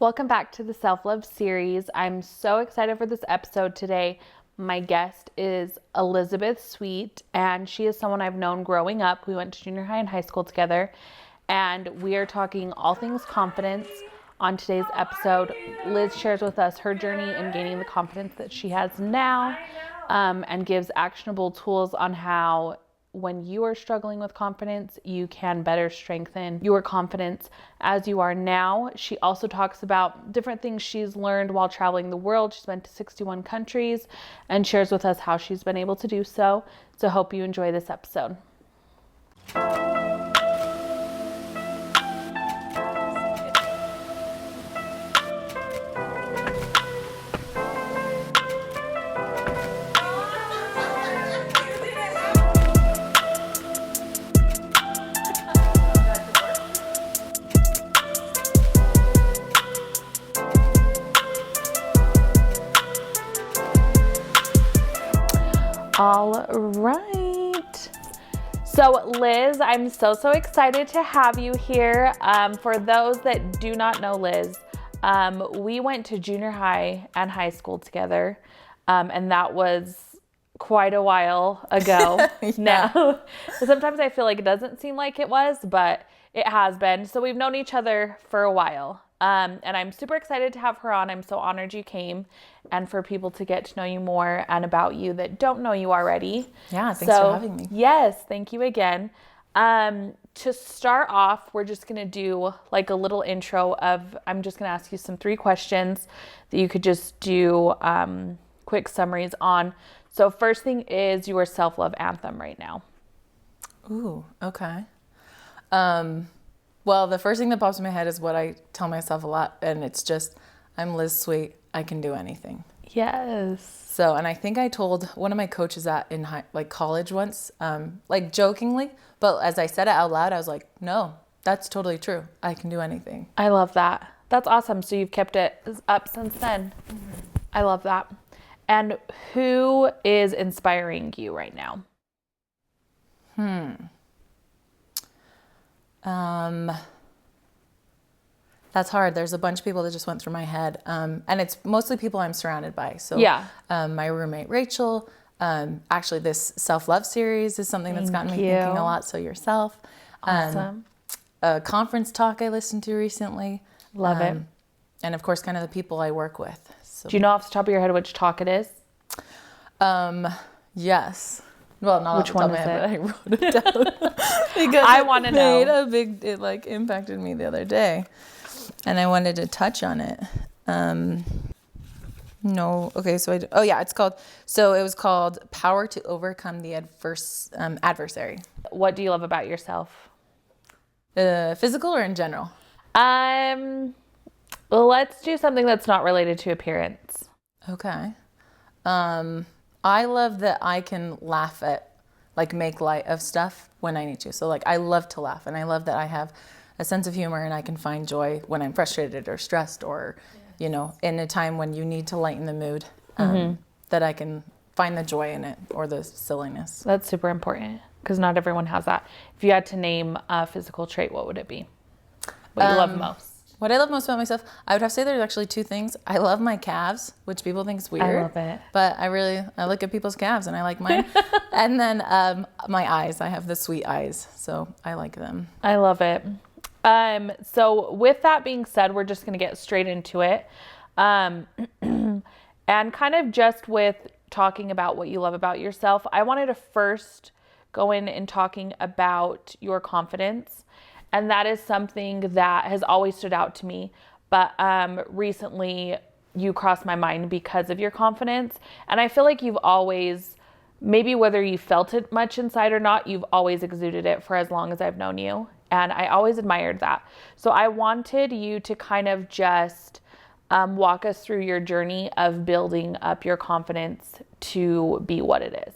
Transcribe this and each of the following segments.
Welcome back to the Self-Love series. I'm so excited for this episode today. My guest is Elizabeth Sweet, and she is someone I've known growing up. We went to junior high and high school together, and we are talking all things confidence on today's episode. Liz shares with us her journey in gaining the confidence that she has now, and gives actionable tools on how when you are struggling with confidence, you can better strengthen your confidence as you are now. She also talks about different things she's learned while traveling the world. She's been to 61 countries and shares with us how she's been able to do so. So hope you enjoy this episode. All right. So Liz, I'm so excited to have you here. For those that do not know Liz, we went to junior high and high school together. And that was quite a while ago. Yeah. Now, sometimes I feel like it doesn't seem like it was, but it has been. So we've known each other for a while. And I'm super excited to have her on. I'm so honored you came and for people to get to know you more and about you that don't know you already. Yeah, thanks for having me. Yes, thank you again. To start off, we're just going to do like a little intro of, I'm just going to ask you some 3 questions that you could just do quick summaries on. So first thing is your self-love anthem right now. Ooh, okay. Well, the first thing that pops in my head is what I tell myself a lot, and it's just, I'm Liz Sweet, I can do anything. Yes. So, and I think I told one of my coaches that in college once, jokingly, but as I said it out loud, I was like, no, that's totally true. I can do anything. I love that. That's awesome. So you've kept it up since then. Mm-hmm. I love that. And who is inspiring you right now? That's hard. There's a bunch of people that just went through my head. And it's mostly people I'm surrounded by. So yeah. My roommate, Rachel, actually this self-love series is something that's gotten me thinking a lot. So yourself, awesome. A conference talk I listened to recently. Love it. And of course, kind of the people I work with. So. Do you know off the top of your head which talk it is? Yes. Well, not which off the top one of my is head, it? but I wrote it down because I want to know. It impacted me the other day, and I wanted to touch on it. No, okay, so it was called Power to Overcome the Adversary. What do you love about yourself? Physical or in general? Let's do something that's not related to appearance. Okay. I love that I can laugh at, make light of stuff when I need to. So, I love to laugh, and I love that I have a sense of humor and I can find joy when I'm frustrated or stressed or, in a time when you need to lighten the mood, that I can find the joy in it or the silliness. That's super important because not everyone has that. If you had to name a physical trait, what would it be? What you love most? What I love most about myself, I would have to say there's actually 2 things. I love my calves, which people think is weird. I love it. But I look at people's calves and I like mine. And then my eyes, I have the sweet eyes, so I like them. I love it. So with that being said, we're just going to get straight into it. And kind of just with talking about what you love about yourself, I wanted to first go in and talking about your confidence. And that is something that has always stood out to me. But recently you crossed my mind because of your confidence. And I feel like you've always, maybe whether you felt it much inside or not, you've always exuded it for as long as I've known you. And I always admired that. So I wanted you to kind of just walk us through your journey of building up your confidence to be what it is.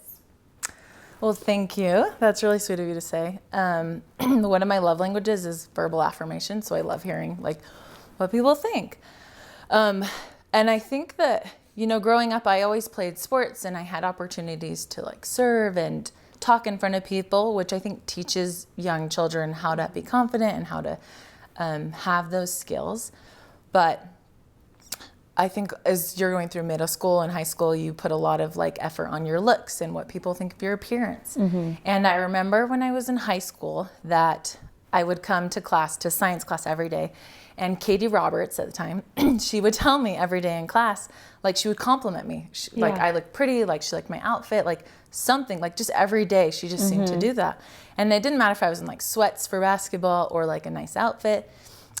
Well, thank you. That's really sweet of you to say. One of my love languages is verbal affirmation, so I love hearing what people think. And I think that, growing up, I always played sports and I had opportunities to serve and talk in front of people, which I think teaches young children how to be confident and how to have those skills. But I think as you're going through middle school and high school, you put a lot of like effort on your looks and what people think of your appearance. And I remember when I was in high school that I would come to class, to science class every day. And Katie Roberts at the time, she would tell me every day in class, like she would compliment me. Like I look pretty, like she liked my outfit, like something, like just every day she just seemed to do that. And it didn't matter if I was in like sweats for basketball or like a nice outfit.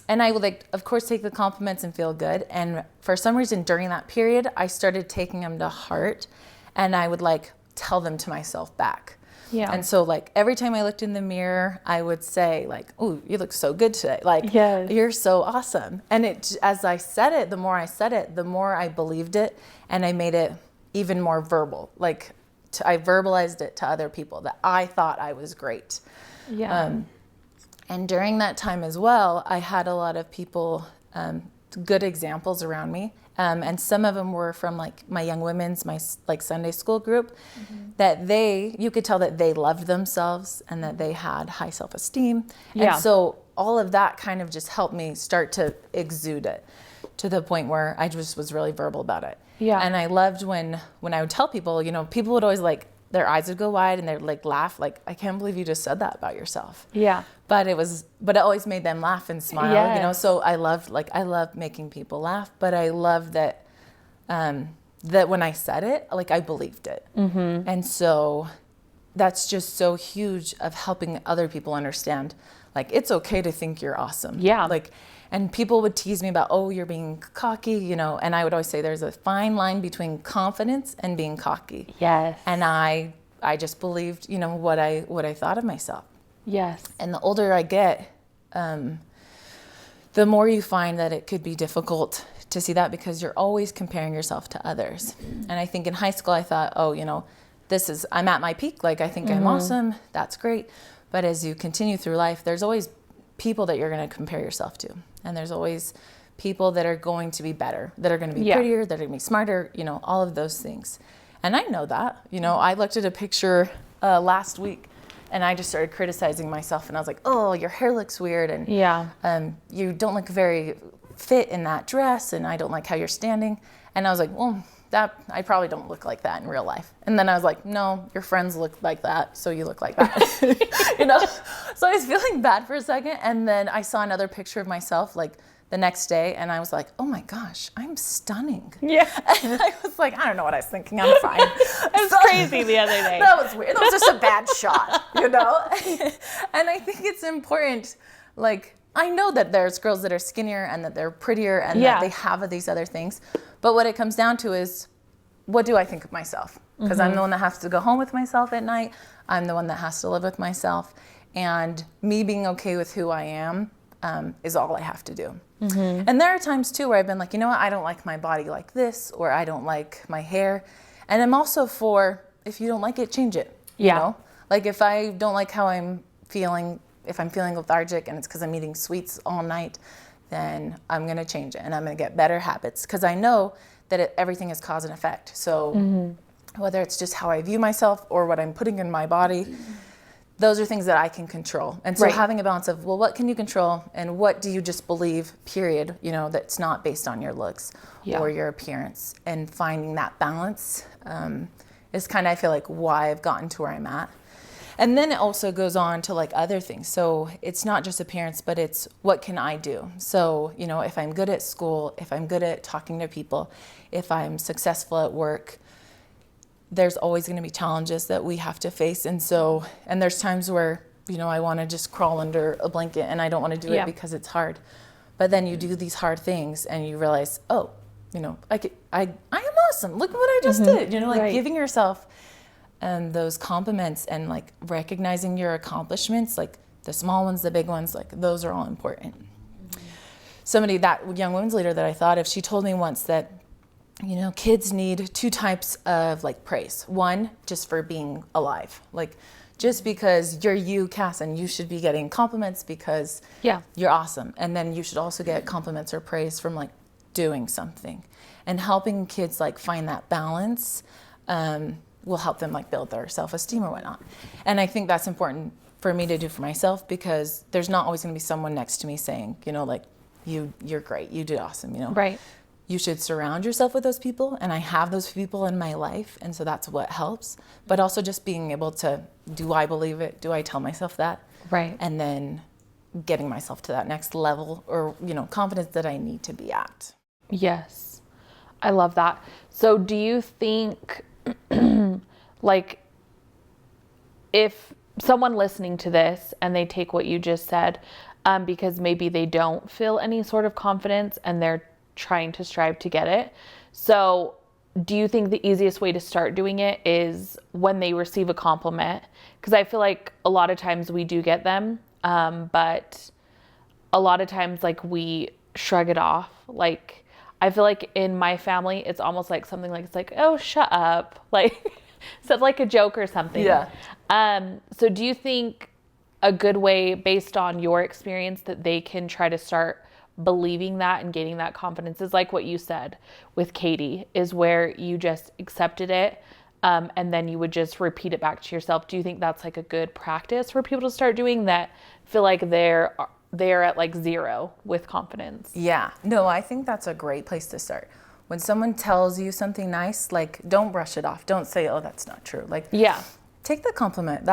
And I would like, of course, take the compliments and feel good. And for some reason during that period, I started taking them to heart and I would like tell them to myself back. Yeah. And so like every time I looked in the mirror, I would say like, "Oh, you look so good today. Like you're so awesome." And it, as I said it, the more I said it, the more I believed it, and I made it even more verbal. Like I verbalized it to other people that I thought I was great. Yeah. And during that time as well, I had a lot of people, good examples around me. And some of them were from like my young women's, my like Sunday school group, that you could tell that they loved themselves and that they had high self-esteem. Yeah. And so all of that kind of just helped me start to exude it to the point where I just was really verbal about it. Yeah. And I loved when I would tell people, people would always like, their eyes would go wide and they'd like laugh, like, "I can't believe you just said that about yourself." Yeah. But it always made them laugh and smile, so I loved making people laugh, but I loved that, that when I said it, like I believed it. And so that's just so huge of helping other people understand, like, it's okay to think you're awesome. Yeah. Like, and people would tease me about, "Oh, you're being cocky," and I would always say there's a fine line between confidence and being cocky. Yes. And I just believed, what I thought of myself. Yes. And the older I get, the more you find that it could be difficult to see that because you're always comparing yourself to others. And I think in high school I thought, "Oh, I'm at my peak. Like, I think I'm awesome. That's great." But as you continue through life, there's always people that you're going to compare yourself to. And there's always people that are going to be better, that are going to be prettier, that are going to be smarter, all of those things. And I know that. I looked at a picture last week and I just started criticizing myself and I was like, "Oh, your hair looks weird, and you don't look very fit in that dress, and I don't like how you're standing." And I was like, "Well, I probably don't look like that in real life." And then I was like, "No, your friends look like that, so you look like that." So I was feeling bad for a second, and then I saw another picture of myself like the next day, and I was like, "Oh my gosh, I'm stunning." Yeah. And I was like, I don't know what I was thinking. I'm fine. It was crazy the other day. That was weird. That was just a bad shot, And I think it's important, like, I know that there's girls that are skinnier and that they're prettier and that they have these other things. But what it comes down to is, what do I think of myself? Because I'm the one that has to go home with myself at night. I'm the one that has to live with myself. And me being okay with who I am is all I have to do. And there are times too where I've been like, I don't like my body like this, or I don't like my hair. And I'm also for, if you don't like it, change it. Like if I don't like how I'm feeling, if I'm feeling lethargic and it's because I'm eating sweets all night, then I'm going to change it and I'm going to get better habits, because I know that everything is cause and effect. So whether it's just how I view myself or what I'm putting in my body, those are things that I can control. And so having a balance of, well, what can you control and what do you just believe, period, that's not based on your looks or your appearance, and finding that balance is kind of, I feel like, why I've gotten to where I'm at. And then it also goes on to like other things. So it's not just appearance, but it's what can I do? So, if I'm good at school, if I'm good at talking to people, if I'm successful at work, there's always going to be challenges that we have to face. And there's times where, I want to just crawl under a blanket and I don't want to do it because it's hard. But then you do these hard things and you realize, oh, I am awesome. Look what I just did. Giving yourself those compliments and like recognizing your accomplishments, like the small ones, the big ones, like those are all important. That young women's leader that I thought of, she told me once that, kids need two types of like praise. One, just for being alive. Like, just because you're you, Cass, and you should be getting compliments because you're awesome. And then you should also get compliments or praise from like doing something. And helping kids like find that balance will help them like build their self-esteem or whatnot. And I think that's important for me to do for myself, because there's not always going to be someone next to me saying, like, you're great, you did awesome, Right. you should surround yourself with those people. And I have those people in my life. And so that's what helps. But also just being able to, do I believe it? Do I tell myself that? Right. And then getting myself to that next level or, confidence that I need to be at. Yes. I love that. So do you think like if someone listening to this and they take what you just said, because maybe they don't feel any sort of confidence and they're trying to strive to get it. So do you think the easiest way to start doing it is when they receive a compliment? Because I feel like a lot of times we do get them, but a lot of times like we shrug it off. Like I feel like in my family, it's almost like something like, it's like, oh, shut up. Like, stuff like a joke or something. Yeah. So do you think a good way based on your experience that they can try to start believing that and gaining that confidence is like what you said with Katie, is where you just accepted it, and then you would just repeat it back to yourself? Do you think that's like a good practice for people to start doing that feel like they're at like zero with confidence? Yeah. No, I think that's a great place to start. When someone tells you something nice, like, don't brush it off. Don't say, oh, that's not true. Like, Yeah. take the compliment.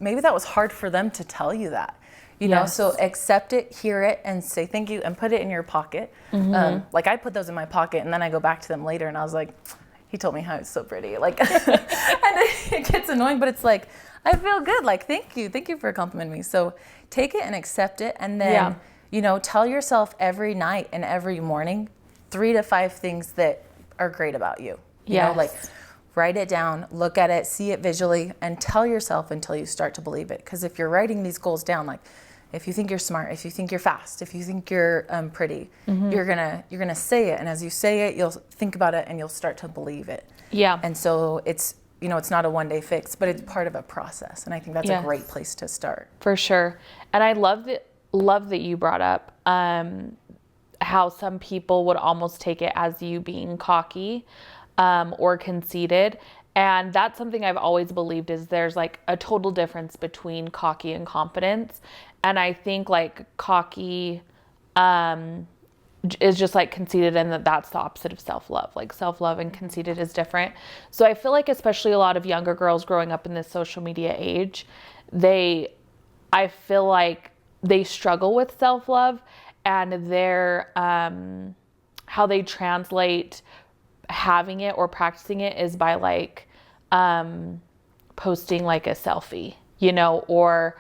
Maybe that was hard for them to tell you that, you know? Yes. So accept it, hear it, and say thank you, and put it in your pocket. Like I put those in my pocket, and then I go back to them later, and I was like, he told me how it's so pretty. Like, and it gets annoying, but it's like, I feel good. Like, thank you for complimenting me. So take it and accept it, and then, tell yourself every night and every morning 3 to 5 things that are great about you. You know, like, write it down, look at it, see it visually, and tell yourself until you start to believe it. Because if you're writing these goals down, like if you think you're smart, if you think you're fast, if you think you're pretty, you're gonna say it, and as you say it, you'll think about it and you'll start to believe it. Yeah. And so it's it's not a one-day fix, but it's part of a process, and I think that's a great place to start. For sure. And I love that you brought up how some people would almost take it as you being cocky or conceited. And that's something I've always believed, is there's like a total difference between cocky and confidence. And I think like cocky is just like conceited, and that's the opposite of self-love. Like self-love and conceited is different. So I feel like especially a lot of younger girls growing up in this social media age, I feel like they struggle with self-love, and their how they translate having it or practicing it is by like posting like a selfie, or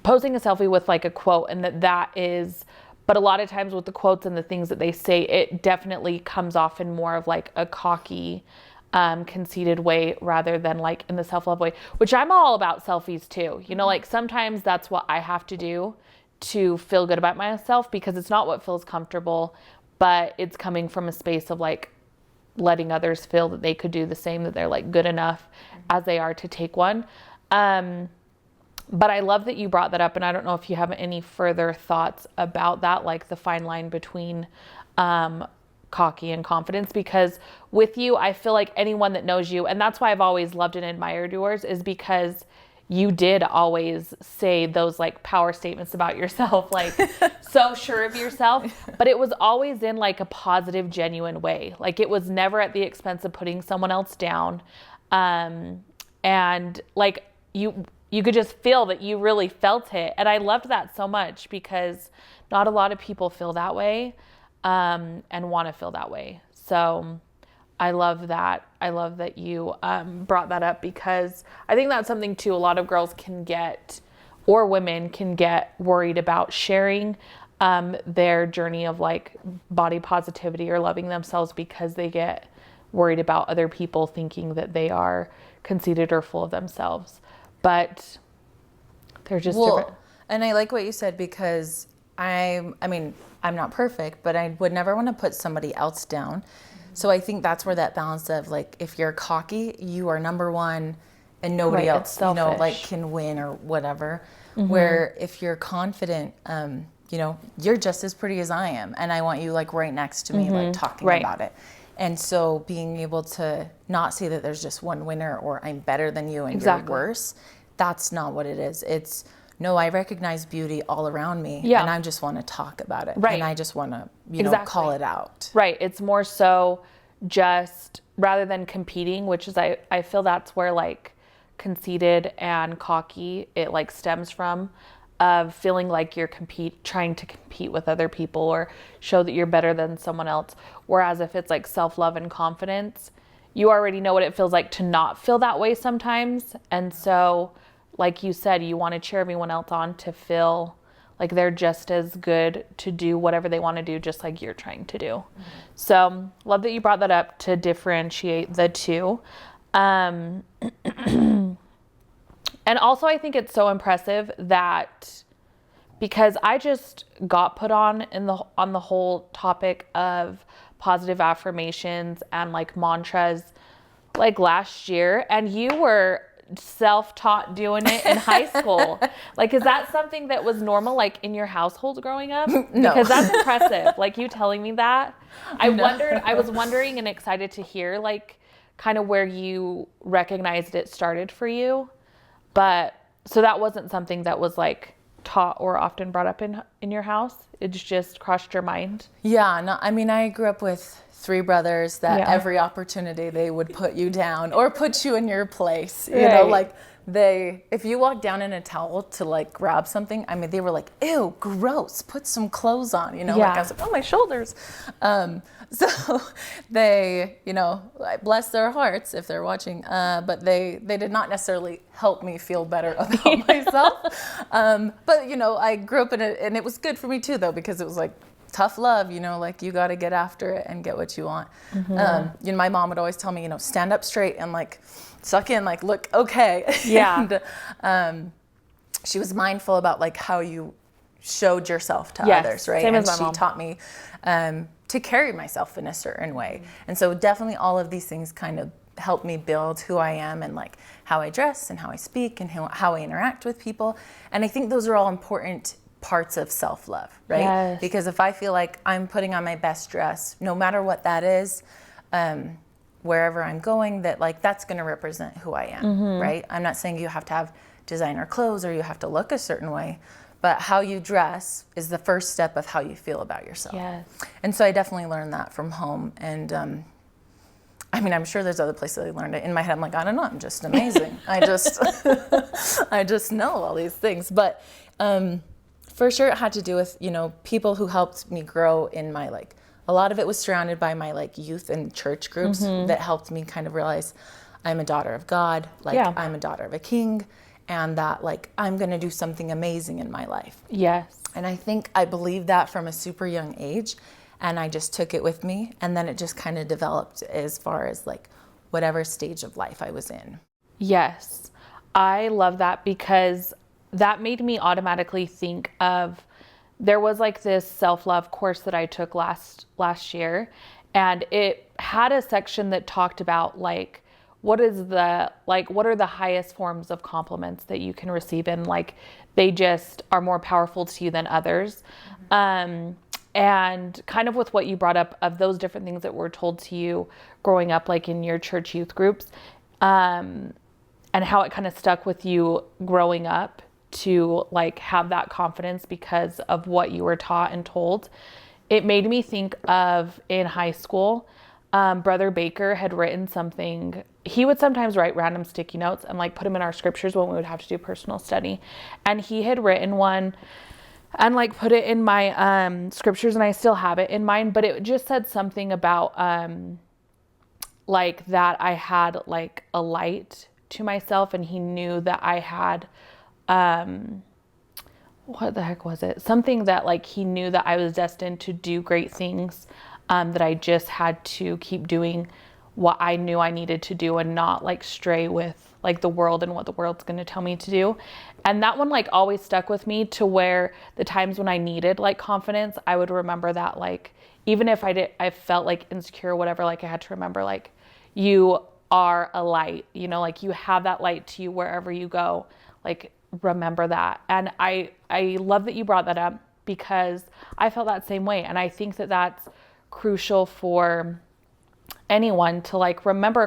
posting a selfie with like a quote, and that is, but a lot of times with the quotes and the things that they say, it definitely comes off in more of like a cocky, conceited way rather than like in the self-love way, which I'm all about selfies too. Like sometimes that's what I have to do to feel good about myself, because it's not what feels comfortable, but it's coming from a space of like letting others feel that they could do the same, that they're like good enough as they are to take one. But I love that you brought that up, and I don't know if you have any further thoughts about that, like the fine line between cocky and confidence, because with you, I feel like anyone that knows you, and that's why I've always loved and admired yours, is because you did always say those like power statements about yourself, like so sure of yourself, but it was always in like a positive, genuine way. Like it was never at the expense of putting someone else down. And like you could just feel that you really felt it. And I loved that so much, because not a lot of people feel that way, and want to feel that way. So I love that. I love that you brought that up, because I think that's something too, a lot of girls can get, or women can get worried about sharing their journey of like body positivity or loving themselves, because they get worried about other people thinking that they are conceited or full of themselves. But they're just different. And I like what you said, because I'm not perfect, but I would never want to put somebody else down. So I think that's where that balance of like, if you're cocky, you are number one and nobody else, like can win or whatever. Where if you're confident, you're just as pretty as I am, and I want you like right next to me, like talking about it. And so being able to not say that there's just one winner, or I'm better than you and you're worse, that's not what it is. It's no, I recognize beauty all around me, Yeah. and I just want to talk about it. Right. And I just want to, you know, Exactly. call it out. Right. It's more so just rather than competing, which is I feel that's where like conceited and cocky it like stems from, of feeling like you're trying to compete with other people or show that you're better than someone else. Whereas if it's like self-love and confidence, you already know what it feels like to not feel that way sometimes. And so, like you said, you want to cheer everyone else on to feel like they're just as good to do whatever they want to do, just like you're trying to do. Mm-hmm. So love that you brought that up to differentiate the two. And also I think it's so impressive that, because I just got put on the whole topic of positive affirmations and like mantras like last year, and you were self-taught doing it in high school. Like, is that something that was normal like in your household growing up? No. Because that's impressive. Like you telling me that. I was wondering and excited to hear like kind of where you recognized it started for you. But so that wasn't something that was like taught or often brought up in your house. It's just crossed your mind. Yeah, no, I mean, I grew up with 3 brothers that Yeah. every opportunity they would put you down or put you in your place. You know, like if you walked down in a towel to like grab something, I mean, they were like, ew, gross, put some clothes on, you know, Yeah. like I was like, oh, my shoulders. So they, you know, bless their hearts if they're watching, but they did not necessarily help me feel better about myself. But, you know, I grew up in it, and it was good for me too, though, because it was like tough love, you know, like you got to get after it and get what you want. Mm-hmm. You know, my mom would always tell me, you know, stand up straight and like suck in, like, look, okay. Yeah. And she was mindful about like how you showed yourself to Yes, others, right? same And as my she mom. taught me to carry myself in a certain way. And so definitely all of these things kind of help me build who I am and like how I dress and how I speak and how I interact with people. And I think those are all important parts of self-love, right? Yes. Because if I feel like I'm putting on my best dress, no matter what that is, wherever I'm going, that like that's going to represent who I am, Mm-hmm. right? I'm not saying you have to have designer clothes or you have to look a certain way, but how you dress is the first step of how you feel about yourself. Yes. And so I definitely learned that from home. And I mean, I'm sure there's other places I learned it. In my head, I'm like, I don't know, I'm just amazing. I just know all these things. But for sure it had to do with, you know, people who helped me grow in my like, a lot of it was surrounded by my like youth and church groups that helped me kind of realize I'm a daughter of God, like I'm a daughter of a king, and that like I'm going to do something amazing in my life. Yes. And I think I believed that from a super young age, and I just took it with me, and then it just kind of developed as far as like whatever stage of life I was in. Yes. I love that, because that made me automatically think of, there was like this self-love course that I took last year, and it had a section that talked about like what are the highest forms of compliments that you can receive, and like they just are more powerful to you than others. And kind of with what you brought up of those different things that were told to you growing up, like in your church youth groups, and how it kind of stuck with you growing up to like have that confidence because of what you were taught and told. It made me think of in high school, Brother Baker had written something. He would sometimes write random sticky notes and like put them in our scriptures when we would have to do personal study. And he had written one and like put it in my scriptures, and I still have it in mine, but it just said something about like that I had like a light to myself, and he knew that I had what the heck was it? Something that like he knew that I was destined to do great things, that I just had to keep doing what I knew I needed to do and not like stray with like the world and what the world's going to tell me to do. And that one like always stuck with me, to where the times when I needed like confidence, I would remember that, like even if I felt like insecure or whatever, like I had to remember like you are a light, you know, like you have that light to you wherever you go, like remember that. And I love that you brought that up, because I felt that same way. And I think that that's crucial for anyone to like remember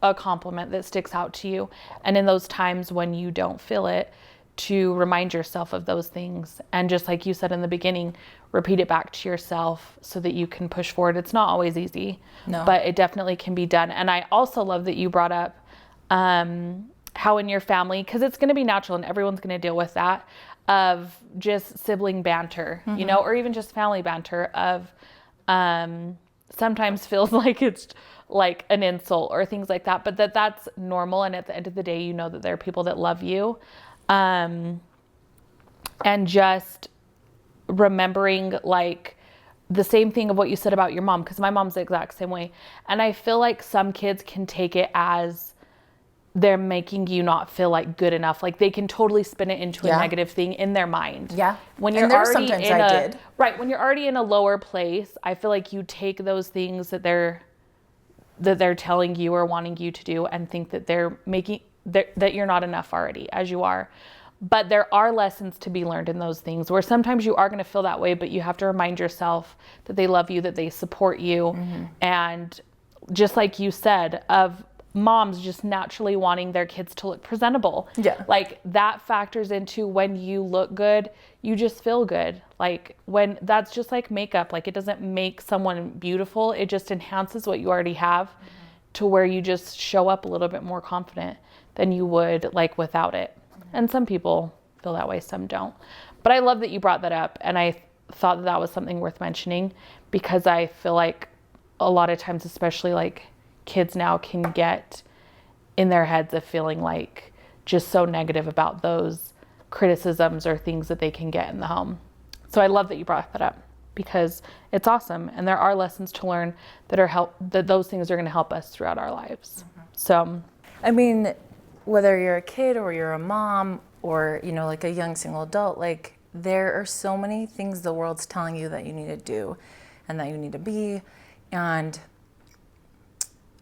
a compliment that sticks out to you. And in those times when you don't feel it, to remind yourself of those things. And just like you said in the beginning, repeat it back to yourself so that you can push forward. It's not always easy, No. but it definitely can be done. And I also love that you brought up how in your family, because it's going to be natural and everyone's going to deal with that, of just sibling banter, you know, or even just family banter of sometimes feels like it's like an insult or things like that, but that's normal. And at the end of the day, you know that there are people that love you. And just remembering like the same thing of what you said about your mom, because my mom's the exact same way. And I feel like some kids can take it as they're making you not feel like good enough. Like they can totally spin it into a negative thing in their mind. Yeah. When you're and there already sometimes in I a, did. right, when you're already in a lower place, I feel like you take those things that they're telling you or wanting you to do and think that they're making that you're not enough already as you are. But there are lessons to be learned in those things where sometimes you are going to feel that way, but you have to remind yourself that they love you, that they support you. And just like you said, of moms just naturally wanting their kids to look presentable. Yeah. Like that factors into when you look good, you just feel good. Like when that's just like makeup, like it doesn't make someone beautiful. It just enhances what you already have to where you just show up a little bit more confident than you would like without it. And some people feel that way, some don't. But I love that you brought that up. And I thought that was something worth mentioning because I feel like a lot of times, especially like kids now can get in their heads of feeling like just so negative about those criticisms or things that they can get in the home. So I love that you brought that up because it's awesome. And there are lessons to learn that those things are going to help us throughout our lives. So, I mean, whether you're a kid or you're a mom or, you know, like a young single adult, like there are so many things the world's telling you that you need to do and that you need to be. And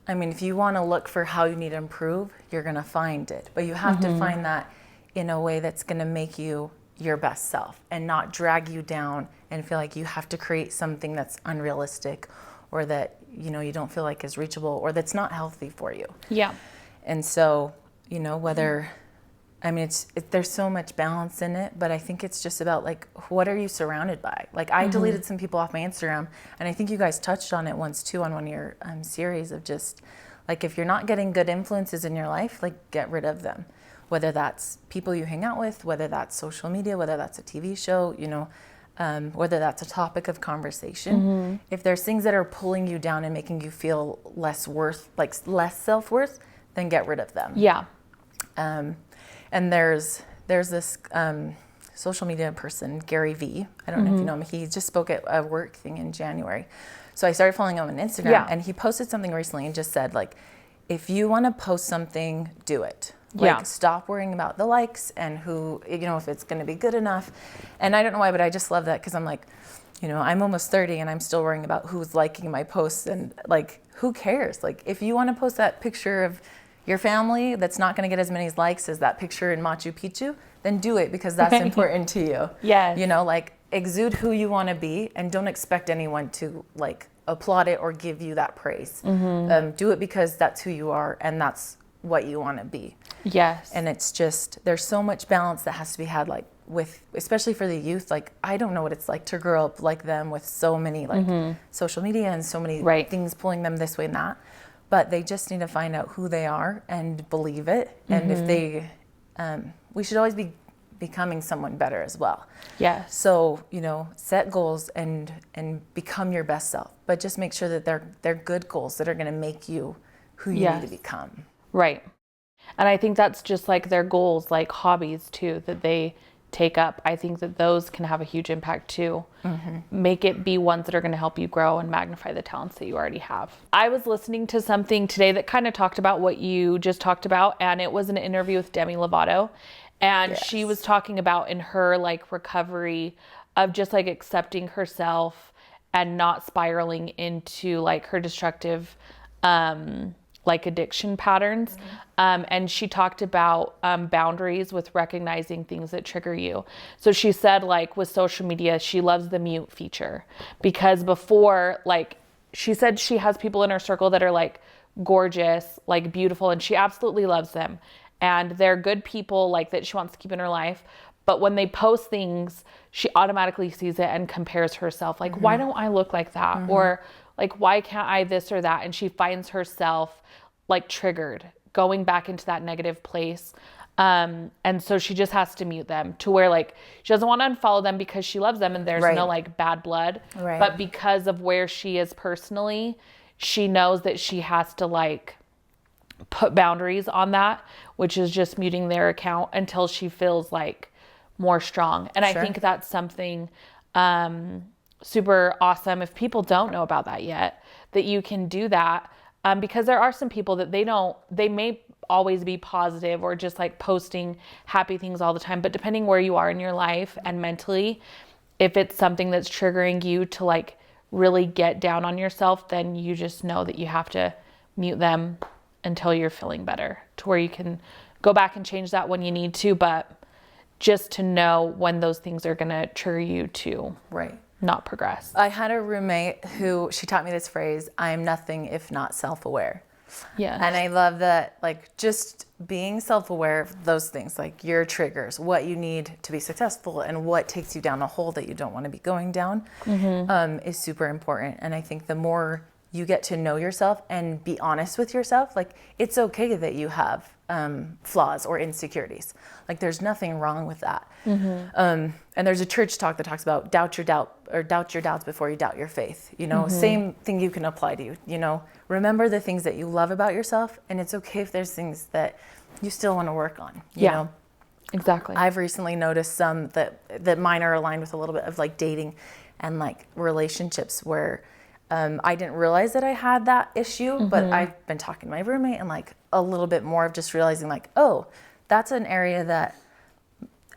I mean, if you want to look for how you need to improve, you're going to find it. But you have to find that in a way that's going to make you your best self and not drag you down and feel like you have to create something that's unrealistic or that, you know, you don't feel like is reachable or that's not healthy for you. yeah. And so, you know, whether, I mean, there's so much balance in it, but I think it's just about like, what are you surrounded by? Like I deleted some people off my Instagram and I think you guys touched on it once too on one of your series of just like, if you're not getting good influences in your life, like get rid of them, whether that's people you hang out with, whether that's social media, whether that's a TV show, you know, whether that's a topic of conversation. If there's things that are pulling you down and making you feel less worth, like less self-worth, then get rid of them. Yeah. And there's this social media person, Gary V. I don't know if you know him. He just spoke at a work thing in January. So I started following him on Instagram and he posted something recently and just said like, if you want to post something, do it. Like stop worrying about the likes and who, you know, if it's going to be good enough. And I don't know why, but I just love that because I'm like, you know, I'm almost 30 and I'm still worrying about who's liking my posts and like, who cares? Like if you want to post that picture of your family that's not going to get as many likes as that picture in Machu Picchu, then do it because that's important to you. Yes. You know, like exude who you want to be and don't expect anyone to like applaud it or give you that praise. Do it because that's who you are and that's what you want to be. Yes. And it's just, there's so much balance that has to be had like with, especially for the youth. Like, I don't know what it's like to grow up like them with so many like social media and so many things pulling them this way and that. But they just need to find out who they are and believe it. And if they, we should always be becoming someone better as well. Yes. So, you know, set goals and become your best self, but just make sure that they're good goals that are going to make you who you need to become. Right. And I think that's just like their goals, like hobbies too, that they take up. I think that those can have a huge impact too. Make it be ones that are going to help you grow and magnify the talents that you already have. I was listening to something today that kind of talked about what you just talked about, and it was an interview with Demi Lovato, and she was talking about in her like recovery of just like accepting herself and not spiraling into like her destructive like addiction patterns. And she talked about boundaries with recognizing things that trigger you. So she said like with social media, she loves the mute feature because before, like she said she has people in her circle that are like gorgeous, like beautiful, and she absolutely loves them. and they're good people like that she wants to keep in her life. But when they post things, she automatically sees it and compares herself. Like, why don't I look like that? Or like, why can't I this or that? And she finds herself like triggered, going back into that negative place. And so she just has to mute them to where like she doesn't want to unfollow them because she loves them and there's Right. no like bad blood. Right. But because of where she is personally, she knows that she has to like put boundaries on that, which is just muting their account until she feels like more strong. And I Sure. think that's something super awesome if people don't know about that yet, that you can do that. Because there are some people that they may always be positive or just like posting happy things all the time. But depending where you are in your life and mentally, if it's something that's triggering you to like really get down on yourself, then you just know that you have to mute them until you're feeling better, to where you can go back and change that when you need to. But just to know when those things are going to trigger you to Right. not progress. I had a roommate who, she taught me this phrase, I am nothing if not self-aware. Yeah. And I love that, like, just being self-aware of those things, like your triggers, what you need to be successful and what takes you down a hole that you don't want to be going down, is super important. And I think the more you get to know yourself and be honest with yourself, like, it's okay that you have flaws or insecurities. Like, there's nothing wrong with that. And there's a church talk that talks about doubt your doubts before you doubt your faith. You know, same thing you can apply to you. You know, remember the things that you love about yourself, and it's okay if there's things that you still want to work on. You know? Exactly. I've recently noticed some that mine are aligned with a little bit of like dating and like relationships where I didn't realize that I had that issue, but I've been talking to my roommate and like a little bit more of just realizing like, oh, that's an area that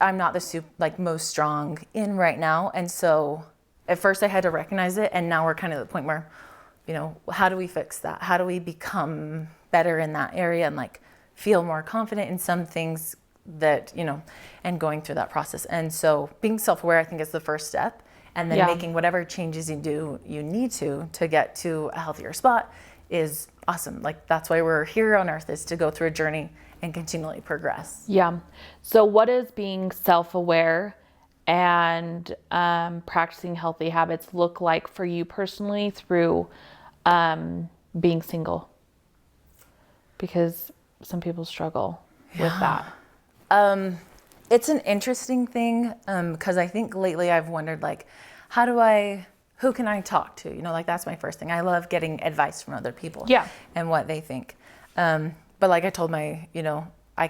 I'm not the most strong in right now. And so at first I had to recognize it, and now we're kind of at the point where, you know, how do we fix that? How do we become better in that area and like feel more confident in some things that, you know, and going through that process. And so being self-aware, I think, is the first step. And then making whatever changes you need to get to a healthier spot is awesome. Like, that's why we're here on earth, is to go through a journey and continually progress. Yeah. So what does being self-aware and practicing healthy habits look like for you personally through being single? Because some people struggle with that. It's an interesting thing, because I think lately I've wondered, like, who can I talk to? You know, like, that's my first thing. I love getting advice from other people and what they think. But like I told I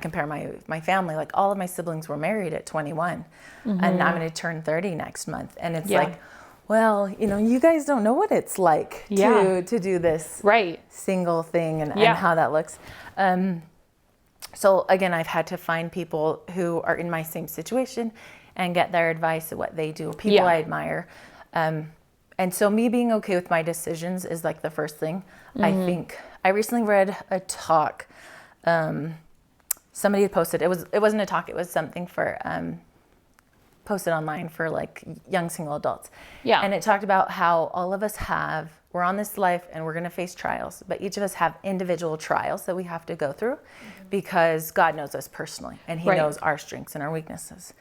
compare my family, like all of my siblings were married at 21 and I'm going to turn 30 next month. And it's like, well, you know, you guys don't know what it's like to do this single thing and how that looks. So again, I've had to find people who are in my same situation and get their advice of what they do, people I admire. And so me being okay with my decisions is like the first thing. I think I recently read a talk. Somebody had posted, it wasn't a talk, it was something for, posted online for like young single adults. Yeah. And it talked about how all of us we're on this life and we're going to face trials, but each of us have individual trials that we have to go through because God knows us personally and he knows our strengths and our weaknesses.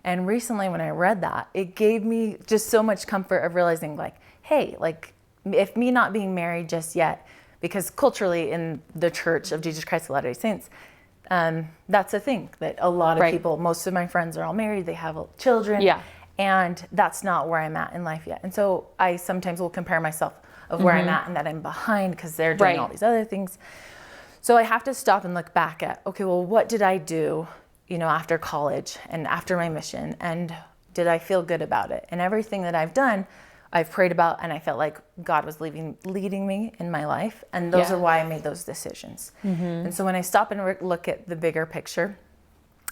And recently when I read that, it gave me just so much comfort of realizing like, hey, like if me not being married just yet, because culturally in the Church of Jesus Christ of Latter-day Saints, that's a thing that a lot of people, most of my friends are all married, they have children, and that's not where I'm at in life yet. And so I sometimes will compare myself of where I'm at and that I'm behind because they're doing all these other things. So I have to stop and look back at, okay, well, what did I do, you know, after college and after my mission, and did I feel good about it? And everything that I've done, I've prayed about, and I felt like God was leading me in my life. And those are why I made those decisions. And so when I stop and look at the bigger picture,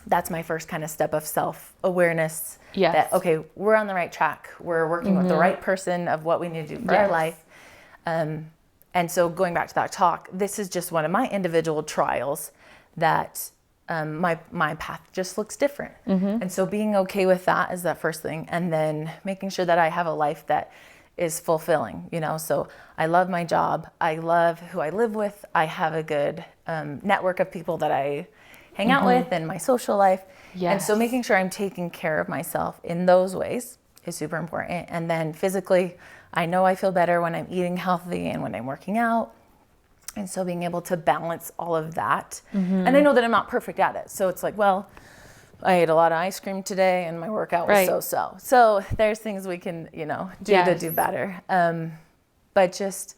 that's my first kind of step of self-awareness. That, okay, we're on the right track. We're working with the right person of what we need to do for our life. And so going back to that talk, this is just one of my individual trials that my path just looks different. And so being okay with that is that first thing. And then making sure that I have a life that is fulfilling, you know? So I love my job. I love who I live with. I have a good network of people that I hang out with and my social life. And so Yes. making sure I'm taking care of myself in those ways is super important. And then physically, I know I feel better when I'm eating healthy and when I'm working out. And so being able to balance all of that. And I know that I'm not perfect at it. So it's like, well, I ate a lot of ice cream today and my workout was Right. so-so. So there's things we can, do to Yes. do better. But just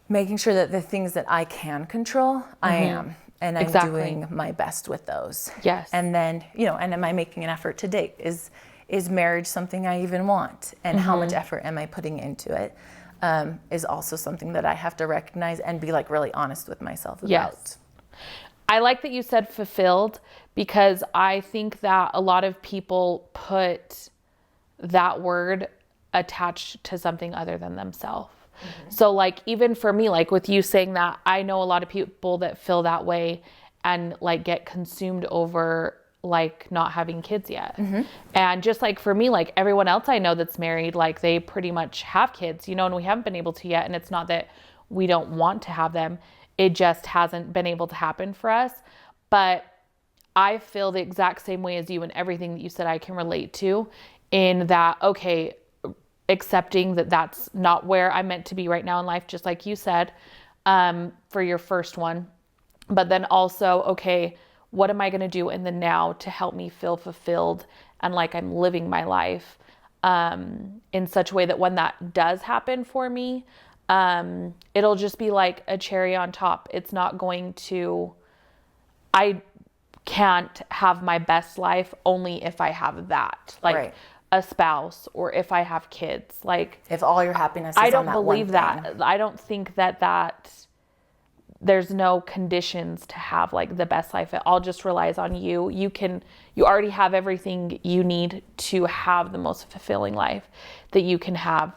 making sure that the things that I can control, I am. And I'm Exactly. doing my best with those. Yes. And then, and am I making an effort to date? Is marriage something I even want? And how much effort am I putting into it? Is also something that I have to recognize and be like really honest with myself about. Yes. I like that you said fulfilled, because I think that a lot of people put that word attached to something other than themselves. So like, even for me, like with you saying that, I know a lot of people that feel that way and like get consumed over like not having kids yet. And just like for me, like everyone else I know that's married, like they pretty much have kids, and we haven't been able to yet. And it's not that we don't want to have them. It just hasn't been able to happen for us. But I feel the exact same way as you, and everything that you said I can relate to, in that, okay, accepting that that's not where I'm meant to be right now in life, just like you said, for your first one. But then also, okay, what am I going to do in the now to help me feel fulfilled and like I'm living my life in such a way that when that does happen for me, it'll just be like a cherry on top. It's not going to, I can't have my best life only if I have that, like Right. a spouse, or if I have kids. Like, If all your happiness is I on don't that believe one that. thing. I don't think that there's no conditions to have like the best life. It all just relies on you. You already have everything you need to have the most fulfilling life that you can have,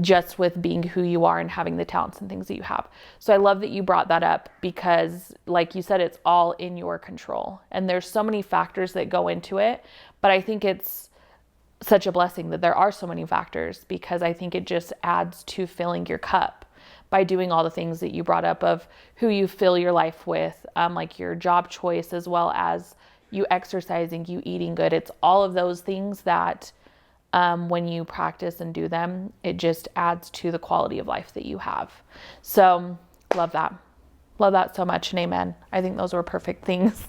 just with being who you are and having the talents and things that you have. So I love that you brought that up, because like you said, it's all in your control. And there's so many factors that go into it, but I think it's such a blessing that there are so many factors, because I think it just adds to filling your cup by doing all the things that you brought up of who you fill your life with, like your job choice, as well as you exercising, you eating good. It's all of those things that when you practice and do them, it just adds to the quality of life that you have. So love that. Love that so much, and amen. I think those were perfect things.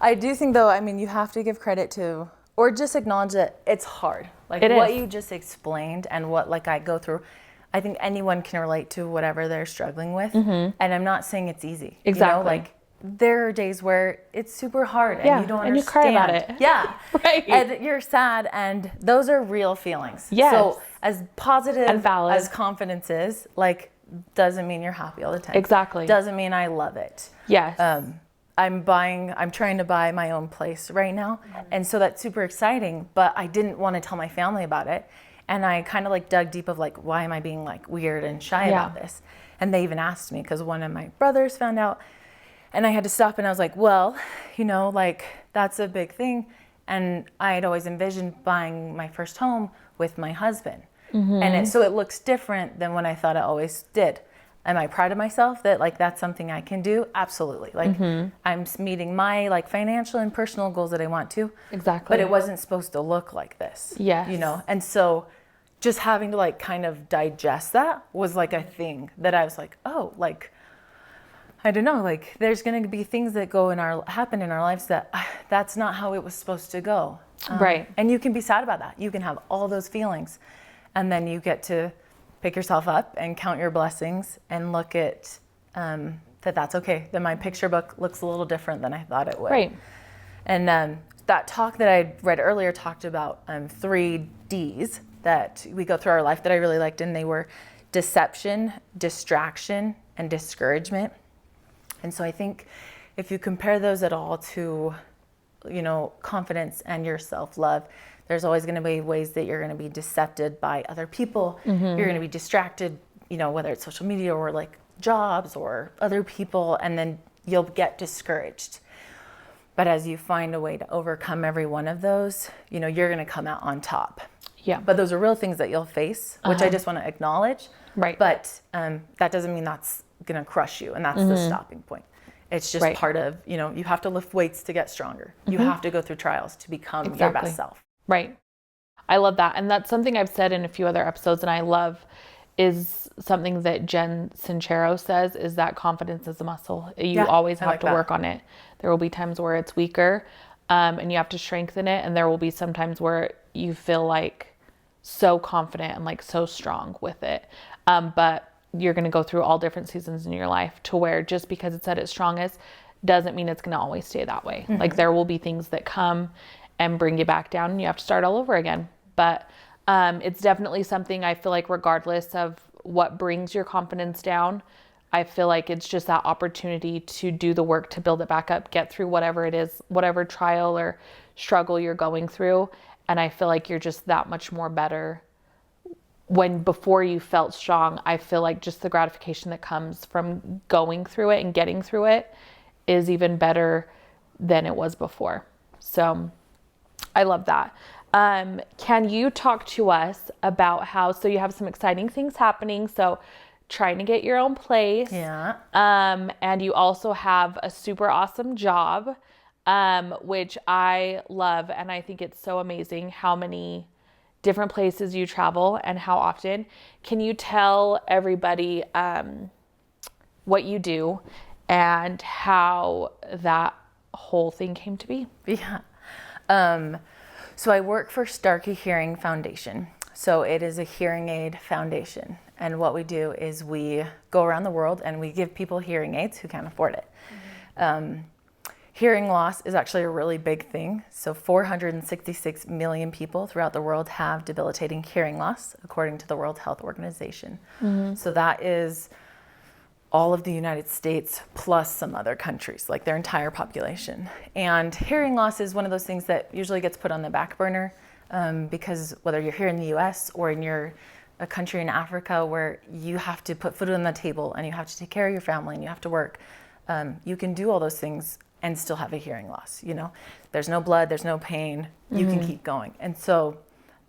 I do think though, you have to give credit to, or just acknowledge that it's hard. Like It what is. you just explained and what like I go through, I think anyone can relate to whatever they're struggling with. And I'm not saying it's easy. Exactly. Like there are days where it's super hard and Yeah, you don't and you understand. cry about it. Yeah. Right. And you're sad, and those are real feelings. Yes. So as positive And valid. as confidence is, like doesn't mean you're happy all the time. Exactly. Doesn't mean I love it. Yes. I'm trying to buy my own place right now. And so that's super exciting, but I didn't want to tell my family about it. And I kind of like dug deep of like, why am I being like weird and shy Yeah. about this? And they even asked me, because one of my brothers found out, and I had to stop, and I was like, well, like that's a big thing. And I had always envisioned buying my first home with my husband. And so it looks different than what I thought it always did. Am I proud of myself that like that's something I can do? Absolutely. Like I'm meeting my like financial and personal goals that I want to. Exactly. But it wasn't supposed to look like this. Yes. And so just having to like kind of digest that was like a thing that I was like, oh, like I don't know, like there's going to be things that happen in our lives that that's not how it was supposed to go. Right. And you can be sad about that. You can have all those feelings, and then you get to pick yourself up and count your blessings and look at that's okay. That my picture book looks a little different than I thought it would. Right. And that talk that I read earlier talked about 3 Ds that we go through our life that I really liked, and they were deception, distraction, and discouragement. And so I think if you compare those at all to, confidence and your self-love, there's always going to be ways that you're going to be decepted by other people. You're going to be distracted, whether it's social media or like jobs or other people, and then you'll get discouraged. But as you find a way to overcome every one of those, you're going to come out on top. Yeah. But those are real things that you'll face, which I just want to acknowledge. Right. But that doesn't mean that's going to crush you, and that's the stopping point. It's just Right. part of, you have to lift weights to get stronger. You have to go through trials to become your Exactly. best self. Right. I love that. And that's something I've said in a few other episodes, and I love is something that Jen Sincero says is that confidence is a muscle. You Yeah, always I have like to that. work on it. There will be times where it's weaker, and you have to strengthen it. And there will be some times where you feel like so confident and like so strong with it. But you're going to go through all different seasons in your life to where just because it's at its strongest doesn't mean it's going to always stay that way. Like there will be things that come and bring you back down and you have to start all over again. But it's definitely something I feel like regardless of what brings your confidence down, I feel like it's just that opportunity to do the work to build it back up, get through whatever it is, whatever trial or struggle you're going through. And I feel like you're just that much more better when before you felt strong. I feel like just the gratification that comes from going through it and getting through it is even better than it was before. So I love that. Can you talk to us about how, so you have some exciting things happening. So trying to get your own place. Yeah. And you also have a super awesome job, which I love. And I think it's so amazing how many different places you travel and how often. Can you tell everybody what you do and how that whole thing came to be? Yeah. So I work for Starkey Hearing Foundation. So it is a hearing aid foundation. And what we do is we go around the world and we give people hearing aids who can't afford it. Hearing loss is actually a really big thing. So 466 million people throughout the world have debilitating hearing loss, according to the World Health Organization. So that is all of the United States plus some other countries, like their entire population. And hearing loss is one of those things that usually gets put on the back burner because whether you're here in the US or in a country in Africa where you have to put food on the table and you have to take care of your family and you have to work, you can do all those things and still have a hearing loss. There's no blood, there's no pain, you can keep going. And so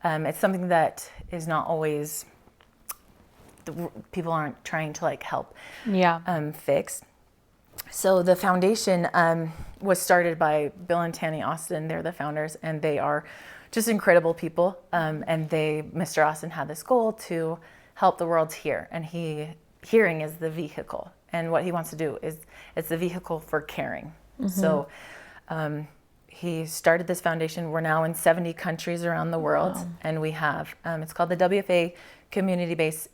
it's something that is not always, people aren't trying to help fix. So the foundation was started by Bill and Tanny Austin. They're the founders, and they are just incredible people. And Mr. Austin had this goal to help the world hear, and hearing is the vehicle. And what he wants to do is it's the vehicle for caring. So he started this foundation. We're now in 70 countries around the world, and we have, it's called the WFA Community-Based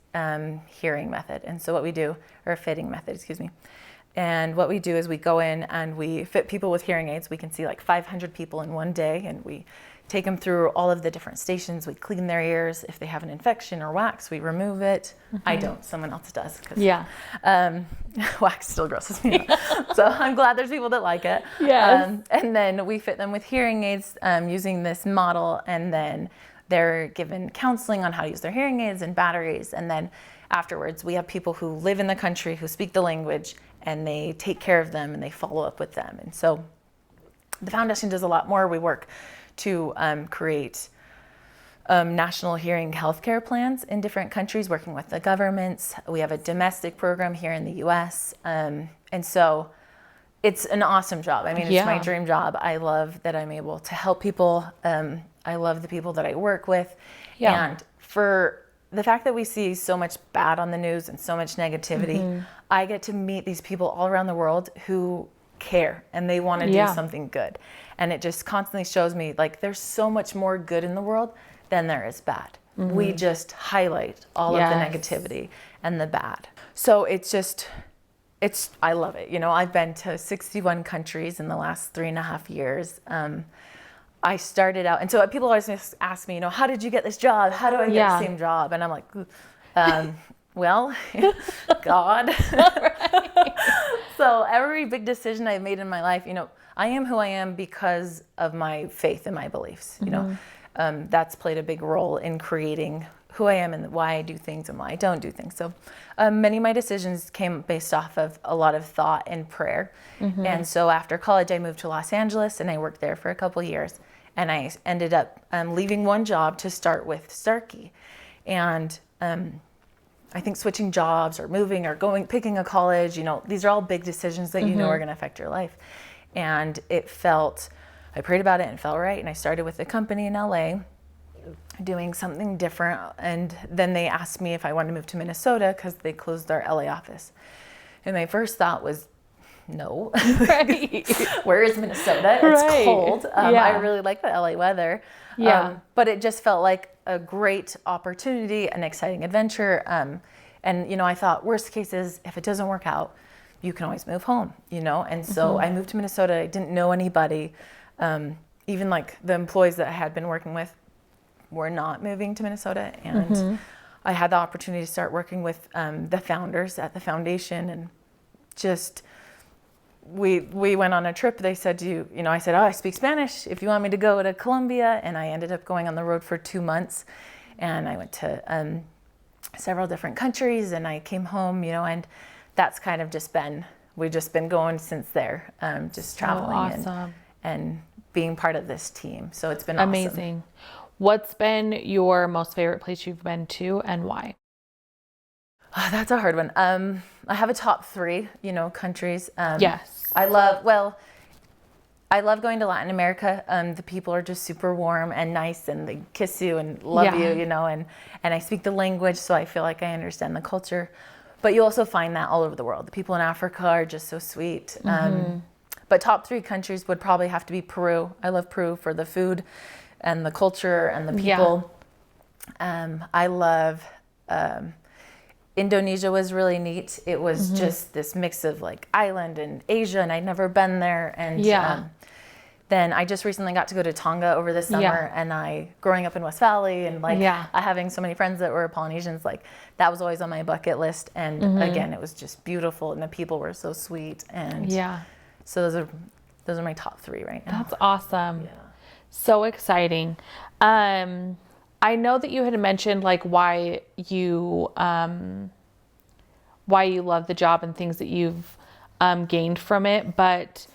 Hearing Method. And so what we do, or fitting method, excuse me. And what we do is we go in and we fit people with hearing aids. We can see 500 people in one day, and we take them through all of the different stations. We clean their ears. If they have an infection or wax, we remove it. I don't, someone else does. Wax still grosses me out. So I'm glad there's people that like it. Yes. And then we fit them with hearing aids using this model, and then they're given counseling on how to use their hearing aids and batteries. And then afterwards, we have people who live in the country, who speak the language, and they take care of them and they follow up with them. And so the foundation does a lot more. We work to create national hearing healthcare plans in different countries, working with the governments. We have a domestic program here in the US. And so it's an awesome job. I mean, it's my dream job. I love that I'm able to help people. I love the people that I work with. And for the fact that we see so much bad on the news and so much negativity, I get to meet these people all around the world who care and they want to do something good. And it just constantly shows me there's so much more good in the world than there is bad. We just highlight all of the negativity and the bad. So I love it. I've been to 61 countries in the last 3.5 years. I started out, and so people always ask me, how did you get this job? How do I get the same job? And I'm like, well, God. So every big decision I've made in my life, I am who I am because of my faith and my beliefs. That's played a big role in creating who I am and why I do things and why I don't do things. So many of my decisions came based off of a lot of thought and prayer. And so after college, I moved to Los Angeles and I worked there for a couple of years. And I ended up leaving one job to start with Starkey. And I think switching jobs or moving or picking a college, these are all big decisions that you know are going to affect your life. And I prayed about it and it felt right. And I started with a company in LA doing something different. And then they asked me if I wanted to move to Minnesota because they closed their LA office. And my first thought was, no. Right. Where is Minnesota? It's Right. cold. Yeah. I really like the LA weather. Yeah. But it just felt like a great opportunity, an exciting adventure. And I thought, worst case is if it doesn't work out, you can always move home, And so I moved to Minnesota. I didn't know anybody. Even like the employees that I had been working with were not moving to Minnesota. And I had the opportunity to start working with the founders at the foundation, and just we went on a trip. They said, I said, I speak Spanish if you want me to go to Colombia. And I ended up going on the road for 2 months, and I went to several different countries, and I came home, and that's kind of we've just been going since there, just traveling awesome. and being part of this team. So it's been amazing. Awesome. What's been your most favorite place you've been to, and why? Oh, that's a hard one. I have a top 3, countries. Yes. I love going to Latin America. The people are just super warm and nice, and they kiss you and love you, and I speak the language, so I feel like I understand the culture. But you also find that all over the world. The people in Africa are just so sweet. But top 3 countries would probably have to be Peru. I love Peru for the food and the culture and the people. Yeah. I love Indonesia was really neat. It was just this mix of like island and Asia, and I'd never been there. And then I just recently got to go to Tonga over the summer, and growing up in West Valley and having so many friends that were Polynesians, like that was always on my bucket list. And again, it was just beautiful, and the people were so sweet. And so those are my top 3 right now. That's awesome. Yeah. So exciting. I know that you had mentioned like why you love the job and things that you've gained from it, but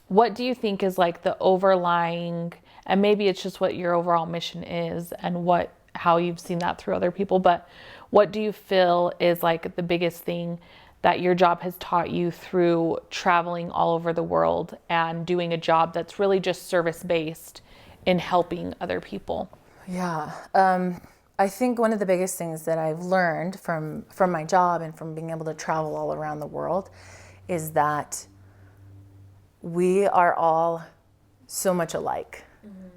what do you think is like the overlying, and maybe it's just what your overall mission is and how you've seen that through other people, but what do you feel is like the biggest thing that your job has taught you through traveling all over the world and doing a job that's really just service-based in helping other people? Yeah. I think one of the biggest things that I've learned from my job and from being able to travel all around the world is that we are all so much alike,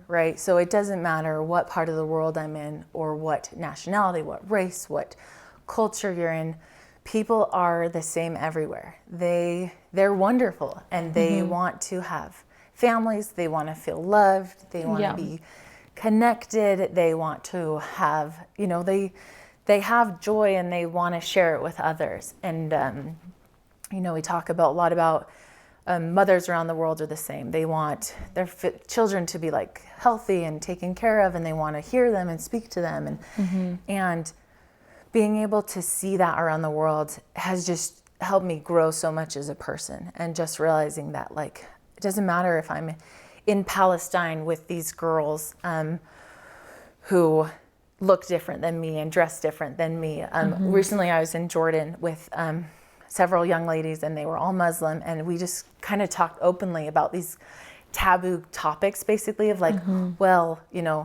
right? So it doesn't matter what part of the world I'm in, or what nationality, what race, what culture you're in. People are the same everywhere. They're wonderful, and they want to have families. They want to feel loved. They want to be connected. They want to have, they have joy, and they want to share it with others. And, we talk a lot about mothers around the world are the same. They want their children to be like healthy and taken care of, and they want to hear them and speak to them. And being able to see that around the world has just helped me grow so much as a person, and just realizing that like, it doesn't matter if I'm in Palestine with these girls who look different than me and dress different than me. Recently I was in Jordan with several young ladies, and they were all Muslim, and we just kind of talked openly about these taboo topics, basically, of like, well,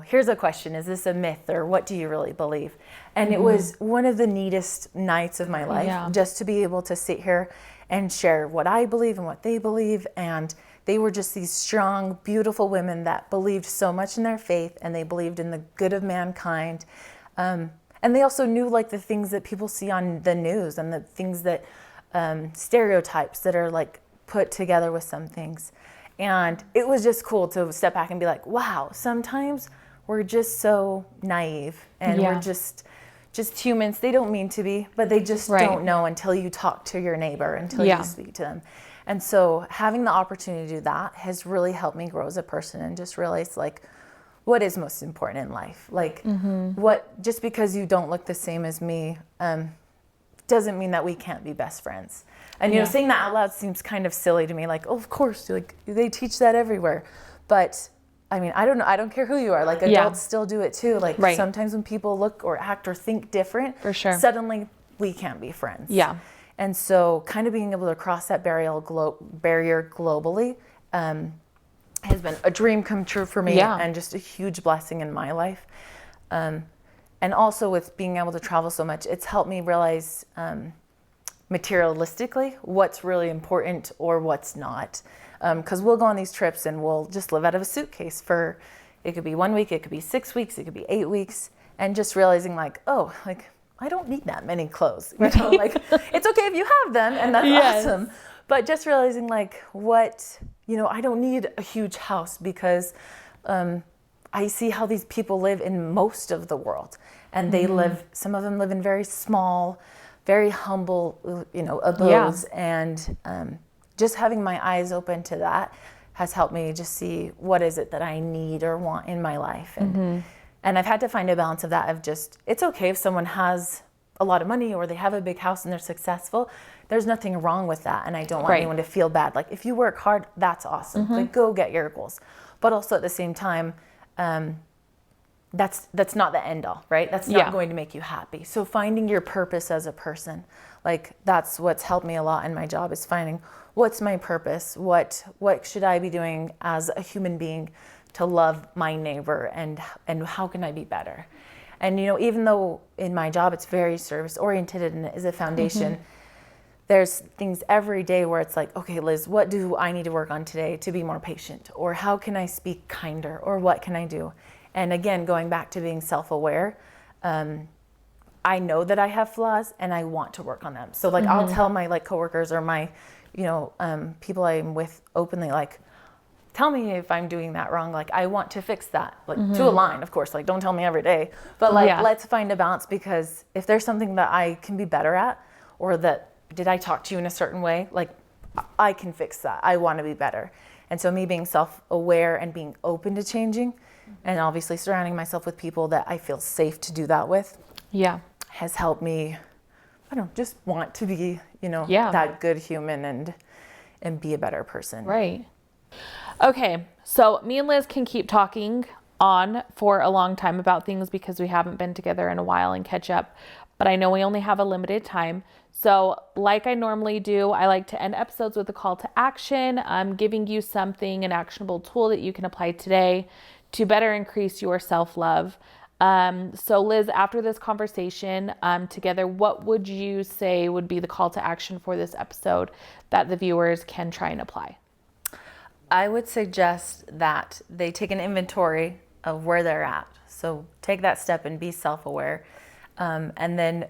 here's a question, is this a myth, or what do you really believe? And it was one of the neatest nights of my life, just to be able to sit here and share what I believe and what they believe. And they were just these strong, beautiful women that believed so much in their faith, and they believed in the good of mankind. And they also knew like the things that people see on the news, and the things that stereotypes that are like put together with some things. And it was just cool to step back and be like, wow, sometimes we're just so naive, and we're just humans. They don't mean to be, but they just don't know until you talk to your neighbor, until you speak to them. And so having the opportunity to do that has really helped me grow as a person, and just realize like what is most important in life. Like just because you don't look the same as me doesn't mean that we can't be best friends. And saying that out loud seems kind of silly to me, like, oh, of course, like they teach that everywhere. But I mean, I don't know. I don't care who you are. Like adults still do it too. Like sometimes when people look or act or think different, for sure, suddenly we can't be friends. Yeah. And so kind of being able to cross that barrier globally has been a dream come true for me and just a huge blessing in my life. And also with being able to travel so much, it's helped me realize materialistically what's really important or what's not. Because we'll go on these trips and we'll just live out of a suitcase for, it could be 1 week, it could be 6 weeks, it could be 8 weeks. And just realizing like, oh, like I don't need that many clothes. You know, like it's okay if you have them and that's awesome. But just realizing like what, you know, I don't need a huge house because I see how these people live in most of the world. And they live, some of them live in very small, very humble, you know, abodes. And just having my eyes open to that has helped me just see what is it that I need or want in my life. And I've had to find a balance of that of just, it's okay if someone has a lot of money or they have a big house and they're successful. There's nothing wrong with that. And I don't want anyone to feel bad. Like if you work hard, that's awesome. Like go get your goals. But also at the same time, that's not the end all, right? That's not going to make you happy. So finding your purpose as a person, like that's what's helped me a lot in my job is finding what's my purpose? What should I be doing as a human being to love my neighbor and how can I be better? And, you know, even though in my job it's very service oriented and it is a foundation, there's things every day where it's like, okay, Liz, what do I need to work on today to be more patient? Or how can I speak kinder? Or what can I do? And again, going back to being self-aware, I know that I have flaws and I want to work on them. So like I'll tell my like coworkers or my, you know, people I'm with openly, like, tell me if I'm doing that wrong. Like I want to fix that, like to a line, of course, like don't tell me every day, but like, let's find a balance because if there's something that I can be better at, or that, did I talk to you in a certain way? Like I can fix that. I want to be better. And so me being self-aware and being open to changing and obviously surrounding myself with people that I feel safe to do that with has helped me, I don't know, just want to be, you know, that good human and be a better person. Right. Okay. So me and Liz can keep talking on for a long time about things because we haven't been together in a while and catch up, but I know we only have a limited time. So like I normally do, I like to end episodes with a call to action. I'm giving you something, an actionable tool that you can apply today to better increase your self-love. So Liz, after this conversation together, what would you say would be the call to action for this episode that the viewers can try and apply? I would suggest that they take an inventory of where they're at. So take that step and be self-aware, and then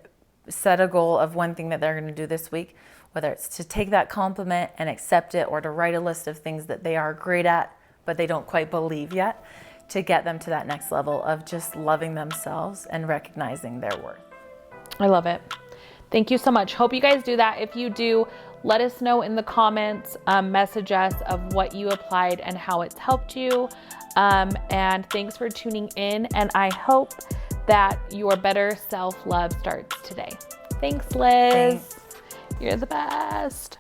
set a goal of one thing that they're going to do this week, whether it's to take that compliment and accept it or to write a list of things that they are great at, but they don't quite believe yet, to get them to that next level of just loving themselves and recognizing their worth. I love it. Thank you so much. Hope you guys do that. If you do, let us know in the comments, message us of what you applied and how it's helped you. And thanks for tuning in. And I hope that your better self-love starts today. Thanks, Liz. Thanks. You're the best.